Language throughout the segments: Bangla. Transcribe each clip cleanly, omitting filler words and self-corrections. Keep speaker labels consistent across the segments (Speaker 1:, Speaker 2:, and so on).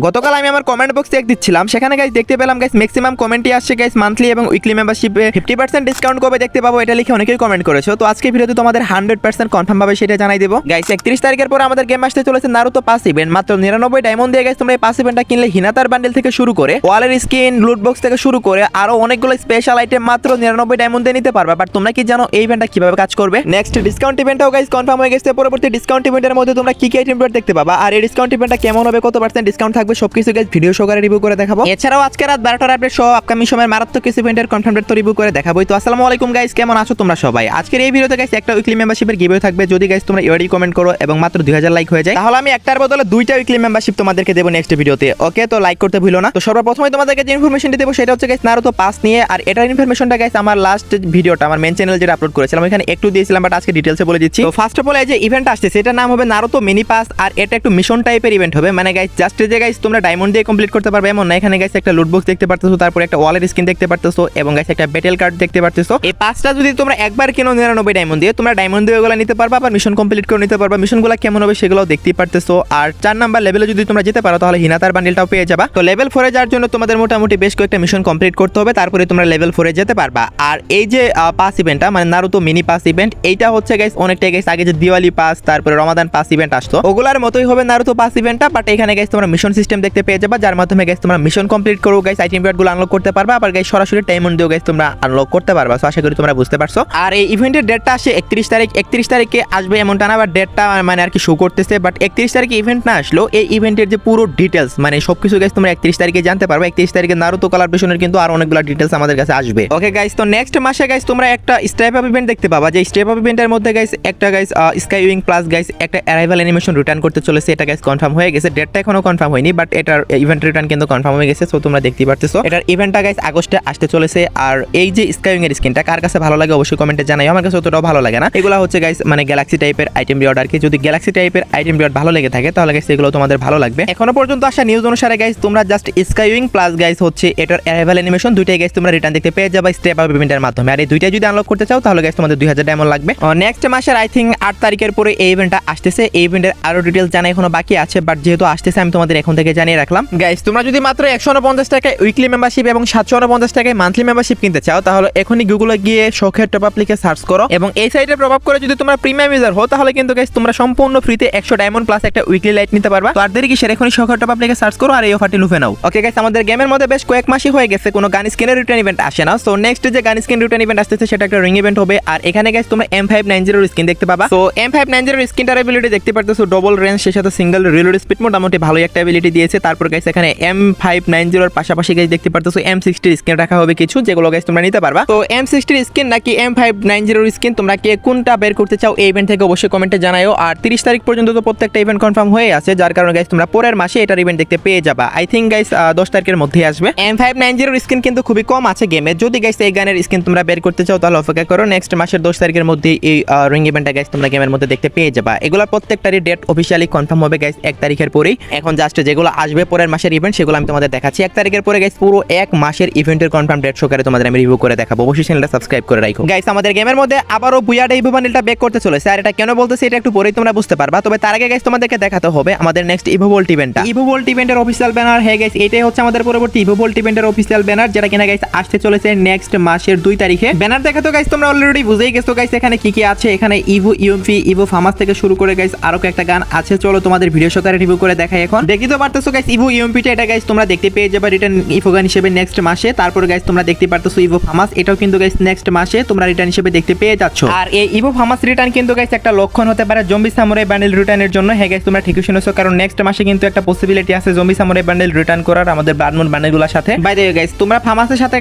Speaker 1: গতকাল আমি আমার কমেন্ট বক্স চেক দিচ্ছিলাম, সেখানে গাইস দেখতে পেলাম গাইস ম্যাক্সিমাম কমেন্টই আসছে গাইস মান্থলি এবং উইকলি মেম্বারশিপে 50% ডিসকাউন্ট কবে দেখতে পাবো এটা লিখে অনেকেই কমেন্ট করেছো। তো আজকে ভিডিওতে তোমাদের 100% কনফার্ম ভাবে সেটা জানাই দেবো গাইস। 31 তারিখের পর আমাদের গেম আসতে চলেছে নারুতো পাস ইভেন্ট। মাত্র 99 ডায়মন্ড দিয়ে গাইস তোমরা এই পাস ইভেন্টটা কিনলে হিনাতার বান্ডেল থেকে শুরু করে ওয়ালের স্কিন, লুট বক্স থেকে শুরু করে আরো অনেকগুলো স্পেশাল আইটেম মাত্র 99 ডায়মন্ড দিয়ে নিতে পারবা। বাট তোমরা কি জানো এই ইভেন্টটা কিভাবে কাজ করবে? নেক্সট ডিসকাউন্ট ইভেন্টটাও গাইস কনফার্ম হয়ে গেছে। পরবর্তী ডিসকাউন্ট ইভেন্টের মধ্যে তোমরা কি কি আইটেম দেখতে পাবা আর এই ডিসকাউন্ট ইভেন্টটা কেমন হবে, কত পার্সেন্ট ডিসকাউন্ট থাকবে, সবকিছু গাইস ভিডিও সহকারে রিভিউ করে দেখাবো। এছাড়াও আজকে রাত 12টার আপডেট সহ আপকামিং সময়ের মারাত্মক কিছু ইভেন্টের কনফার্ম ডেট তো রিভিউ করে দেখাবো। তো আসসালামু আলাইকুম গাইস, কেমন আছো তোমরা সবাই? আজকের এই ভিডিওতে গাইস একটা উইকলি মেম্বারশিপের গিভওয়ে থাকবে। যদি গাইস তোমরা ইউআইডি কমেন্ট করো এবং মাত্র 2000 লাইক হয়ে যায় তাহলে আমি একটার বদলে দুইটা উইকলি মেম্বারশিপ তোমাদেরকে দেব নেক্সট ভিডিওতে। ওকে, তো লাইক করতে ভুলো না। তো সর্বপ্রথমে তোমাদেরকে যে ইনফরমেশনটা দেব সেটা হচ্ছে গাইস নারুতো পাস নিয়ে। আর এটার ইনফরমেশনটা গাইস আমার লাস্ট ভিডিওটা আমার মেইন চ্যানেলে যেটা আপলোড করেছিলাম ওখানে একটু দিয়েছিলাম, বাট আজকে ডিটেইলসে বলে দিচ্ছি। তো ফার্স্ট অফ অল এই যে ইভেন্ট আসছে সেটার নাম হবে নারুতো মিনি পাস। আর এটা একটু মিশন টাইপের ইভেন্ট হবে, মানে গাইস জাস্ট যে গাইস তোমরা ডায়মন্ড দিয়ে কমপ্লিট করতে পারবে এমন না। এখানে গাইস একটা লুট বক্স দেখতে পারতেছো, তারপর একটা ওয়ালের স্কিন দেখতে পারতেছো এবং গাইস একটা ব্যাটেল কার্ড দেখতে পারতেছো। এই পাঁচটা যদি তোমরা একবার কিনো 99 ডায়মন্ড দিয়ে, তোমরা ডায়মন্ড দিয়ে ওগুলো নিতে পারবা, আবার মিশন কমপ্লিট করে নিতে পারবা। মিশনগুলো কেমন হবে সেগুলোও দেখতেই পারতেছো। আর 4 নাম্বার লেভেলে যদি তোমরা যেতে পারো তাহলে হিনাতার বান্ডেলটাও পেয়ে যাবা। তো লেভেল 4 এ যাওয়ার জন্য তোমাদের মোটামুটি বেশ কয়েকটা মিশন কমপ্লিট করতে হবে, তারপরে তোমরা লেভেল 4 এ যেতে পারবা। আর এই যে পাস ইভেন্টটা মানে নারুতো মিনি পাস ইভেন্ট, এইটা হচ্ছে গাইস অনেকটাই গাইস আগে যে দিওয়ালি পাস তারপরে রমাদান পাস ইভেন্ট আসতো ওগুলার মতোই হবে নারুতো পাস ইভেন্টটা। বাট এখানে গাইস তোমরা মিশন সিস্টেম দেখতে পেয়ে যাবা, যার মাধ্যমে গাইস তোমরা মিশন কমপ্লিট করো গাইস আইটেম গুলো আনলক করতে পারবা। আবার গাইস সরাসরি ডায়মন্ড দিও গাইস তোমরা আনলক করতে পারবা। সো আশা করি তোমরা বুঝতে পারছো। আর এই ইভেন্টের ডেটটা আসে 31 তারিখ। 31 তারিখে আসবে এমনটা না, আবার ডেটটা মানে আর কি শো করতেছে। বাট 31 তারিখে ইভেন্ট না আসলো এই ইভেন্টের যে পুরো ডিটেলস মানে সবকিছু গাইস তোমরা 31 তারিখে জানতে পারবে। 31 তারিখে নারুতো কোলাবরেশনের কিন্তু আর অনেকগুলো ডিটেলস আমাদের কাছে আসবে। ওকে গাইস, তো নেক্সট মাসে গাইস তোমরা একটা স্টেপ আপ ইভেন্ট দেখতে পাবা। যে স্টেপ আপ ইভেন্টের মধ্যে গাইস একটা guys sky wing plus guys একটা অ্যারাইভাল অ্যানিমেশন রিটার্ন করতে চলেছে। এটা গাইস কনফার্ম হয়ে গেছে, ডেটটা এখনো কনফার্ম হয়নি, বাট এটার ইভেন্ট রিটার্ন কিন্তু কনফার্ম হয়ে গেছে। সো তোমরা দেখতেই পারতেছো এটার ইভেন্টটা গাইস আগস্টে আসতে চলেছে। আর এই যে স্কাই উইং এর স্কিনটা কার কাছে ভালো লাগে অবশ্যই কমেন্টে জানাই। আমার কাছে অতটাও ভালো লাগে না। এগুলো হচ্ছে গাইস মানে গ্যালাক্সি টাইপের আইটেম রিওয়ার্ড আর কি। যদি গ্যালাক্সি টাইপের আইটেম রিওয়ার্ড ভালো লেগে থাকে তাহলে গাইস এগুলো তোমাদের ভালো লাগবে। এখনো পর্যন্ত আসা নিউজ অনুসারে গাইস তোমরা just sky wing plus guys হচ্ছে এটার অ্যারাইভাল অ্যানিমেশন দুইটাই গাইস তোমরা রিটার্ন দেখতে পেয়ে যাবে স্টেপ আপ ইভেন্টের মাধ্যমে। আর এই দুইটা যদি আনলক করতে চাও তাহলে গাইস তোমাদের 2000 ডায়মন্ড লাগবে। নেক্সট মাসের আই থিংক 8 তারিখের পরে এই ইভেন্টটা আসতেছে। এই ইভেন্টের আরো ডিটেইলস জানা এখনো বাকি আছে, বাট যেহেতু আসতেছে আমি তোমাদের এখন থেকে জানিয়ে রাখলাম। গাইস তোমরা যদি মাত্র 149 টাকায় উইকলি মেম্বারশিপ এবং 749 টাকায় মান্থলি মেম্বারশিপ কিনতে চাও তাহলে এখনই গুগলে গিয়ে শখের টপ আপ লিখে সার্চ করো এবং এই সাইটে প্রভাব করে যদি তোমরা প্রিমিয়াম ইউজার হও তাহলে কিন্তু গাইস তোমরা সম্পূর্ণ ফ্রিতে 100 ডায়মন্ড প্লাস একটা উইকলি লাইট নিতে পারবা। তো আর দেরি কিসের, এখনই শখের টপ আপ লিখে সার্চ করো আর এই অফারটি লুফে নাও। ওকে গাইস, আমাদের গেমের মধ্যে বেশ কয়েক মাসই হয়ে গেছে কোনো গান স্কিনের রিটার্ন ইভেন্ট আসে না। সো নেক্সট যে গান স্কিন রিটার্ন ইভেন্ট আসতেছে সেটা একটা রিং ইভেন্ট হবে। আর এখানে গাইস তোমরা M590 এর স্কিন দেখতে পাবা। সো M590 এর স্কিনটার এবিলিটি দেখতে পারতেছো ডবল রেঞ্জ, সেই সাথে সিঙ্গেল রিলোড স্পিড মোটামুটি ভালোই একটা এবিলিটি দিয়েছে। তারপর গাইস এখানে M590 এর পাশাপাশি গাইস দেখতে পারতেছো M60 এর স্কিন রাখা হবে কিছু, যেগুলো গাইস তোমরা নিতে পারবা। তো M60 এর স্কিন নাকি M590 এর স্কিন তোমরা কে কোনটা বের করতে চাও এই ইভেন্ট থেকে অবশ্যই কমেন্টে জানাও। আর 30 তারিখ পর্যন্ত তো প্রত্যেকটা ইভেন্ট কনফার্ম হয়ে আছে, যার কারণে গাইস তোমরা পরের মাসে এটার ইভেন্ট দেখতে পেয়ে যাবা। আই থিংক গাইস 10 তারিখের মধ্যেই আসবে। M590 এর স্কিন কিন্তু খুবই কম আছে গেমে। যদি গাইস এই গানের স্কিন তোমরা বের করতে চাও তাহলে অপেক্ষা করো, নেক্সট মাসের 10 তারিখের মধ্যে এই রিং ইভেন্টটা গাইস তোমরা গেমের মধ্যে দেখতে পেয়ে যাবা। এগুলা প্রত্যেকটারই ডেট অফিশিয়ালি কনফার্ম হবে গাইস 1 তারিখের পরেই। এখন জাস্ট যেগুলো আসবে পরের মাসের ইভেন্ট সেগুলো আমি তোমাদের দেখাচ্ছি। 1 তারিখের পরে গাইস পুরো 1 মাসের ইভেন্টের কনফার্ম ডেট সহকারে তোমাদের আমি রিভিউ করে দেখাবো। অবশ্যই চ্যানেলটা সাবস্ক্রাইব করে রাখো গাইস। আমাদের গেমের মধ্যে আবারও বুয়াডা ইভো বান্ডেলটা ব্যাক করতে চলেছে। আর এটা কেন বলতেছি এটা একটু পরেই তোমরা বুঝতে পারবা। তবে তার আগে গাইস তোমাদেরকে দেখাতে হবে আমাদের নেক্সট ইভো ভোল্ট ইভেন্টটা। ইভো ভোল্ট ইভেন্টের অফিশিয়াল ব্যানার হ্যাঁ গাইস, এটাই হচ্ছে আমাদের পরবর্তী ইভো ভোল্ট ইভেন্টের অফিশিয়াল ব্যানার, যেটা কিনা গাইস আসতে চলেছে নেক্সট মাসের 2 তারিখে। ব্যানার দেখে তো গাইস তোমরা অলরেডি বুঝেই গেছো গাইস এখানে কি কি আছে। এখানে ইভো ইউএমপি, ইভো ফামাস থেকে শুরু করে গাইস আরো কয়েকটা গান আছে। চলো তোমাদের ভিডিও সহকারে রিভিউ করে দেখাই। এখন দেখি তো পারতেছো গাইস ইভো ইউএমপিটা, এটা গাইস তোমরা দেখতে পেয়ে যাবে রিটার্ন ইভো গান হিসেবে নেক্সট মাসে। তারপর গাইস তোমরা দেখতে পারতেছো ইভো ফামাস, এটাও কিন্তু গাইস নেক্সট মাসে তোমরা রিটার্ন হিসেবে দেখতে পেয়ে যাচ্ছ। আর এই ইভো ফামাস রিটার্ন কিন্তু গাইস একটা লক্ষণ হতে পারে জম্বি সামুরাই বান্ডেল রিটার্নের জন্য। হ্যাঁ গাইস তোমরা ঠিকই শুনেছো, কারণ নেক্সট মাসে কিন্তু একটা পসিবিলিটি আছে জম্বি সামুরাই বান্ডেল রিটার্ন করার আমাদের ব্লাড মুন বান্ডেলগুলোর সাথে। বাই দ্য ওয়ে গাইস তোমরা ফামাসের সাথে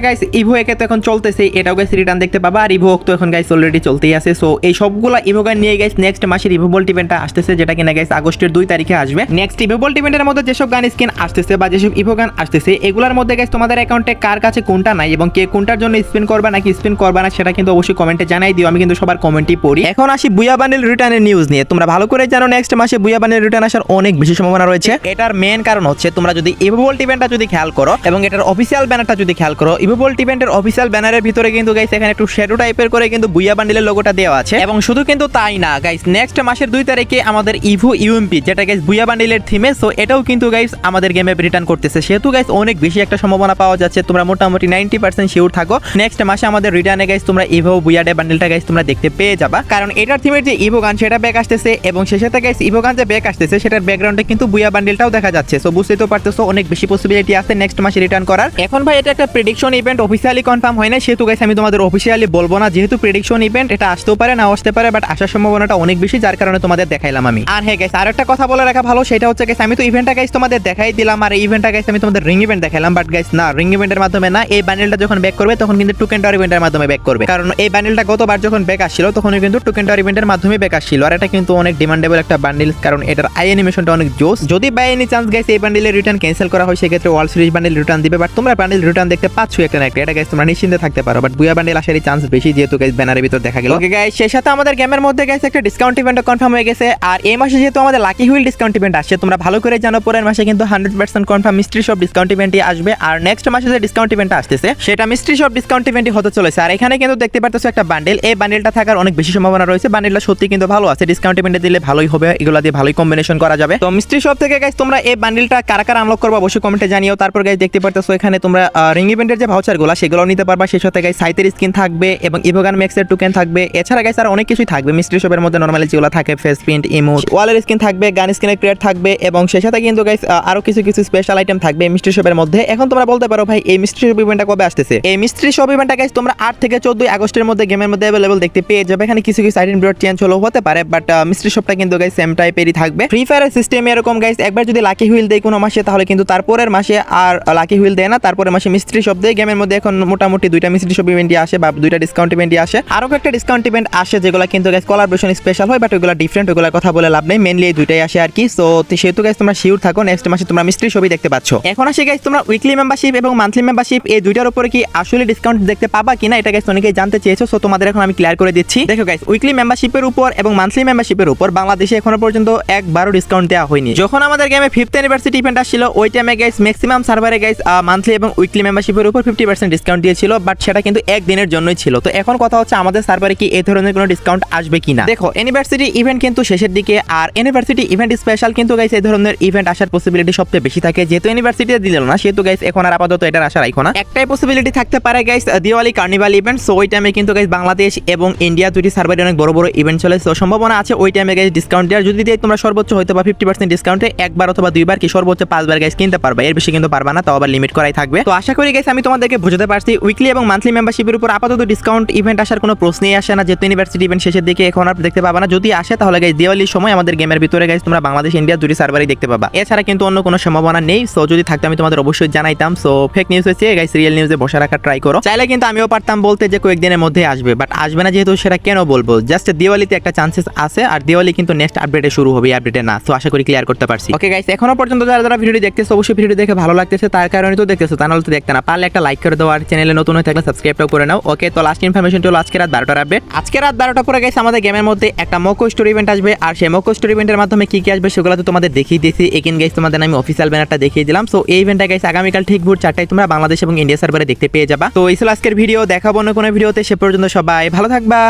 Speaker 1: গাইস ইভো একে তো এখন চলতেছে, এটাও গাইস রিটার্ন দেখতে পাবা। আর ইভো তো এখন গাইস অলরেডি চলতেই আছে। সো এই সবগুলা ইভো গান নিয়ে গাইস নেক্সট মাসের ইভো ভোল্ট ইভেন্টটা আসতেছে, যেটা কিনা গাইস আগস্টের 2 তারিখে আসবে। নেক্সট ইভো ভোল্ট ইভেন্টের মধ্যে যেসব গান স্কিন আসতেছে বা যেসব ইভো গান আসতেছে এগুলোর মধ্যে গাইস তোমাদের অ্যাকাউন্টে কার কাছে কোনটা নাই এবং কে কোনটার জন্য স্পিন করবা নাকি স্পিন করবা না সেটা কিন্তু অবশ্যই কমেন্টে জানাই দিও। আমি কিন্তু সবার কমেন্টই পড়ি। এখন আসি বুয়া বান্ডেল রিটার্নের নিউজ নিয়ে। তোমরা ভালো করে জানো নেক্সট মাসে বুয়া বান্ডেল রিটার্ন আসার অনেক বেশি সম্ভাবনা রয়েছে। এটার মেইন কারণ হচ্ছে তোমরা যদি ইভো ভোল্ট ইভেন্টটা যদি খেয়াল করো এবং এটার অফিশিয়াল ব্যানারটা যদি খেয়াল করো, ইভো ভোল্ট ইভেন্টের অফিশিয়াল ব্যানারের ভিতরে কিন্তু গাইস এখানে একটু শ্যাডো টাইপের করে কিন্তু বুয়া বান্ডেলের লোগোটা দেওয়া আছে। এবং শুধু কিন্তু তাই না গাইস, নেক্সট মাসের 2 তারিখে আমাদের ইভো ইউএমপি যেটা গাইস বুয়া বান্ডেলের থিমে, সো এটাও কিন্তু গাইস আমাদের গেমে রিটার্ন করতেছে, সেহেতু গাইস অনেক বেশি একটা সম্ভাবনা পাওয়া যাচ্ছে। তোমরা মোটামুটি 90% শিওর থাকো নেক্সট মাসে আমাদের রিটার্নে গাইস তোমরা ইভো বুয়াডে বান্ডেলটা গাইস তোমরা দেখতে পেয়ে যাবা, কারণ এটার থিমের যে ইভো গান সেটা ব্যাক আসতেছে এবং সেই সাথে গাইস ইভো গান যে ব্যাক আসতেছে সেটার ব্যাকগ্রাউন্ডে কিন্তু বুয়া বান্ডেলটাও দেখা যাচ্ছে। সো বুঝতেই তো পারতেছো অনেক বেশি পসিবিলিটি আছে নেক্সট মাসে রিটার্ন করার। এখন ভাই এটা একটা প্রেডিকশন ইভেন্ট, অফিসিয়ালি কনফার্ম হয় না, সেহেতু গাইস আমি তোমাদের অফিসিয়ালি বলবো না, যেহেতু প্রেডিকশন ইভেন্ট এটা আসতেও পারে না আসতে পারে, বাট আসার সম্ভাবনাটা অনেক বেশি, যার কারণে তোমাদের দেখাইলাম আমি। আর হ্যাঁ গাইস আরেকটা কথা বলে রাখা ভালো, সেটা হচ্ছে গাইস আমি তো ইভেন্টটা গাইস তোমাদের দেখাই দিলাম, আর এই ইভেন্টটা গাইস আমি তোমাদের রিং ইভেন্ট দেখাইলাম, বাট গাইস না, রিং ইভেন্টের মাধ্যমে না, এই বান্ডেলটা যখন ব্যাক করবে তখন কিন্তু টোকেন টাওয়ার ইভেন্টের মাধ্যমে ব্যাক করবে, কারণ এই বান্ডেলটা গতবার যখন ব্যাক আসছিল তখন কিন্তু টোকেন টাওয়ার ইভেন্টের মাধ্যমে ব্যাক আসছিল। আর এটা কিন্তু অনেক ডিমান্ডেবল একটা বান্ডেল, কারণ এটার আই অ্যানিমেশনটা অনেক জোস। যদি বাই এনি চান্স গাইস এই বান্ডেলের রিটার্ন ক্যান্সেল করা হয় সেক্ষেত্রে ওয়ার্ল্ড সিরিজ বান্ডেল রিটার্ন দিবে, বাট তোমরা বান্ডেল রিটার্ন দেখতে পাচ্ছ একটা না একটা, এটা গাইস তোমরা নিশ্চিন্তে থাকতে পারো, বাট বুয়া বান্ডেল আসারই চান্স বেশি, যেহেতু গাইস ব্যানারের ভিতর দেখা গেল। ওকে গাইস সেই সাথে আমাদের গেমের মধ্যে গাইস একটা ডিসকাউন্ট ইভেন্ট কনফার্ম হয়ে গেছে, আর এই মাসে যেহেতু আমাদের লাকি হুইল ডিসকাউন্ট ইভেন্ট আসছে, তোমরা ভালো করে জানো পরের মাসে কিন্তু 100% কনফার্ম মিস্ট্রি শপ ডিসকাউন্ট ইভেন্টই আসবে, আর নেক্সট মাসে যে ডিসকাউন্ট ইভেন্ট আসতেছে সেটা মিস্ট্রি শপ ডিসকাউন্ট ইভেন্টই হতে চলেছে। আর এখানে কিন্তু দেখতে পারতেছো একটা বান্ডেল, এই বান্ডেলটা থাকার অনেক বেশি সম্ভাবনা রয়েছে, বান্ডেলটা সত্যি কিন্তু ভালো আছে, ডিসকাউন্ট ইভেন্টে দিলে ভালোই হবে, এগুলো দিয়ে ভালোই কম্বিনেশন করা যাবে। তো মিস্ট্রি শপ থেকে গাইস তোমরা এই বান্ডেলটা কারা কারা আনলক করবে অবশ্যই কমেন্টে জানিও। তারপর গাইস দেখতে পারতেছো এখানে তোমরা রিং ইভেন্টের যে ভাউচারগুলো সেগুলো নিতে পারবা, সেই সাথে গাইস সাইতের স্কিন থাকবে এবং ইভোগান ম্যাক্সের টোকেন থাকবে, এছাড়া গাইস আর অনেক কিছুই থাকবে মিস্ট্রি শপের মধ্যে, নরমালি যেগুলো থাকে ফেস প্রিন্ট, ইমোট, ওয়ালের স্কিন থাকবে, গান স্কিনের ক্রিয়েট থাকবে এবং সেই সাথে কিন্তু গাইস আরো কিছু কিছু স্পেশাল আইটেম থাকবে মিস্ট্রি শপের মধ্যে। এখন তোমরা বলতে পারো ভাই এই মিস্ট্রি শপ ইভেন্টটা কবে আসতেছে? এই মিস্ট্রি শপ ইভেন্টটা গাইস তোমরা 8 থেকে 14 আগস্টের মধ্যে গেমের মধ্যে अवेलेबल দেখতে পেয়ে যাবে। এখানে কিছু কিছু আইটেম বিরট চেঞ্জ হলো হতে পারে, বাট মিস্ট্রি শপটা কিন্তু গাইস সেম টাইপেরই থাকবে। ফ্রি ফায়ারের সিস্টেম এরকম গাইস, একবার যদি লাকি হুইল দেয় কোনো মাসে তাহলে কিন্তু তারপরের মাসে আর লাকি হুইল দেয় না, তারপরের মাসে মিস্ট্রি শপ দেয়। গেমের মধ্যে এখন মোটামুটি 2টা মিস্ট্রি শপ ইভেন্টই আসে বা 2টা ডিসকাউন্ট ইভেন্টই আসে, আরো একটা ডিসকাউন্ট ইভেন্ট আসে যেগুলো কিন্তু গাইস কোলাবোরেশন স্পেশাল হয়, বাট ওগুলো ডিফারেন্ট, ওগুলোর কথা বলে লাভ নেই, মেইনলি এই 2টাই আসে আর কি। সো সেহেতু গাইস তোমরা শিওর থাকো নেক্সট মাসে তোমরা মিস্ট্রি শপই দেখতে পাচ্ছ। এখন আসে গাইস তোমরা উইকলি মেম্বারশিপ এবং মান্থলি মেম্বারশিপ এই 2টার উপরে কি আসলে ডিসকাউন্ট দেখতে পাবা কিনা, এটা গাইস অনেকেই জানতে চেয়েছো, সো তোমাদের এখন আমি ক্লিয়ার করে দিচ্ছি। দেখো গাইস উইকলি মেম্বারশিপের উপর এবং মান্থলি মেম্বারশিপের উপর বাংলাদেশে এখনো পর্যন্ত একবারও ডিসকাউন্ট দেওয়া হয়নি। যখন আমাদের গেমে 5th অ্যানিভার্সারি ইভেন্ট আসছিল ওই টাইমে গাইস ম্যাক্সিমাম সার্ভারে গাইস মান্থলি এবং উইকলি মেম্বারশিপের উপর 50% ডিসকাউন্ট দিয়েছিল, বাট সেটা কিন্তু একদিনের জন্যই ছিল। তো এখন কথা হচ্ছে আমাদের সার্ভারে কি এই ধরনের কোনো ডিসকাউন্ট আসবে কিনা। দেখো অ্যানিভার্সারি ইভেন্ট কিন্তু শেষের দিকে, আর অ্যানিভার্সারি ইভেন্ট স্পেশাল কিন্তু গাইস এই ধরনের ইভেন্ট আসার পসিবিলিটি সবচেয়ে বেশি থাকে, যেহেতু অ্যানিভার্সারিতে দিল না সেহেতু গাইস এখন আর আপাতত এটার আশা রাখো না। একটাই পসিবিলিটি থাকতে পারে guys Diwali carnival event, so ওই টাইমে কিন্তু গাইস বাংলাদেশ এবং ইন্ডিয়া দুটি সার্ভারে অনেক বড় বড় ইভেন্ট চলে, সো সম্ভাবনা আছে ওই টাইমে গাইস ডিসকাউন্ট দেওয়ার। যদি দেয় তোমরা সর্বোচ্চ হয়তো বা 50% ডিসকাউন্টে একবার অথবা দুইবার কি সর্বোচ্চ 5বার গাইস কিনতে পারবে, এর বেশি কিন্তু পারবা না, তাও আবার লিমিট করাই থাকবে। তো আশা করি গাইস আমি তোমাদেরকে বুঝাতে পারছি উইকলি এবং মান্থলি মেম্বারশিপের উপর আপাতত ডিসকাউন্ট ইভেন্ট আসার কোনো প্রশ্নই আসে না, যেহেতু ইউনিভার্সিটি ইভেন্ট শেষের দিকে এখন আর দেখতে পাবা না। যদি আসে তাহলে গাইস দিওয়ালির সময় আমাদের গেমের ভিতরে গাইস তোমরা বাংলাদেশ ইন্ডিয়া দুটি সার্ভারই দেখতে পাবা, এছাড়া কিন্তু অন্য কোনো সম্ভাবনা নেই। সো যদি থাকতো আমি তোমাদের অবশ্যই জানাইতাম। সো ফেক নিউজ হচ্ছে গাইস রিয়েল নিউজে বসে রাখা ট্রাই করো, চাইলে কিন্তু আমিও পারতাম বলতে যে কয়েকদিনের মধ্যে আসবে, বাট আসবে না, যেহেতু সেটা কেন বলবো, জাস্ট দিওয়ালিতে একটা চান্সেস আছে, আর দিওয়ালি কিন্তু নেক্সট আপডেটে শুরু হবে, আপডেটে না। সো আশা করি ক্লিয়ার করতে পারছি। ওকে গাইস এখনো পর্যন্ত যারা যারা ভিডিওটি দেখতেছো অবশ্যই ভিডিওটি দেখে ভালো লাগতেছে তার কারণে তো দেখতেছো, তা নাহলে তো দেখতে না পারলে একটা লাইক করে দাও, আর চ্যানেলে নতুন হয়ে থাকলে সাবস্ক্রাইবটাও করে নাও। ওকে তো লাস্ট ইনফরমেশনটা হলো আজকে রাত 12টার আপডেট। আজকে রাত 12টা পরে গাইস আমাদের গেমের মধ্যে একটা মকো স্টোরি ইভেন্ট আসবে, আর সেই মকো স্টোরি ইভেন্টের মাধ্যমে কি কি আসবে সেগুলো তো তোমাদের দেখিয়ে দিয়েছি। এখানে গাইস তোমাদের আমি অফিসিয়াল ব্যানারটা দেখিয়ে দিলাম। সো এই ইভেন্টটা গাইস আগামীকাল ঠিক ভোর 4টায় তোমরা বাংলাদেশ এবং ইন্ডিয়া সার্ভারে দেখতে পেয়ে যাবা। তো এই ছিল আজকের ভিডিও, দেখাবো অন্য কোনো ভিডিওতে, সে পর্যন্ত সবাই ভালো থাকবা।